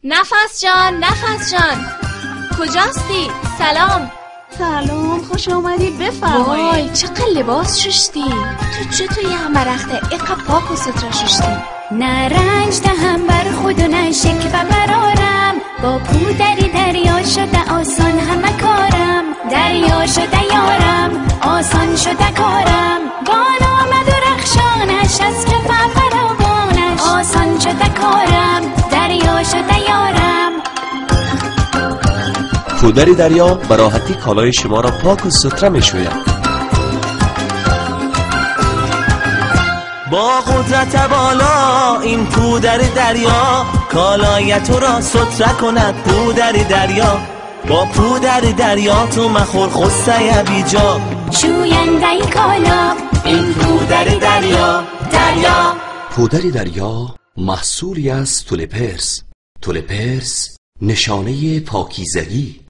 نفس جان کجاستی؟ سلام. خوش آمدی، بفرمایید. وای چقدر لباس ششتی. تو چطور یه مرخته اقا پاک و سترا ششتی؟ نه رنج دهم بر خود و نه شکوه برارم، با پو دریا شده آسان همه کارم، دریا شده یارم آسان شده کارم، بان آمد و رخشانش از کفه فراوانش آسان شده کارم، دریا شده یارم. پودر دریا به راحتی کالای شما را پاک و ستره می شوید. با قدرت بالا این پودر دریا، کالای تو را ستره کند. پودر دریا، با پودر دریا تو مخور خسته بیجا، شوینده کالا این پودر دریا. پودر دریا محصولی از تولپرس. تولپرس نشانه پاکیزگی.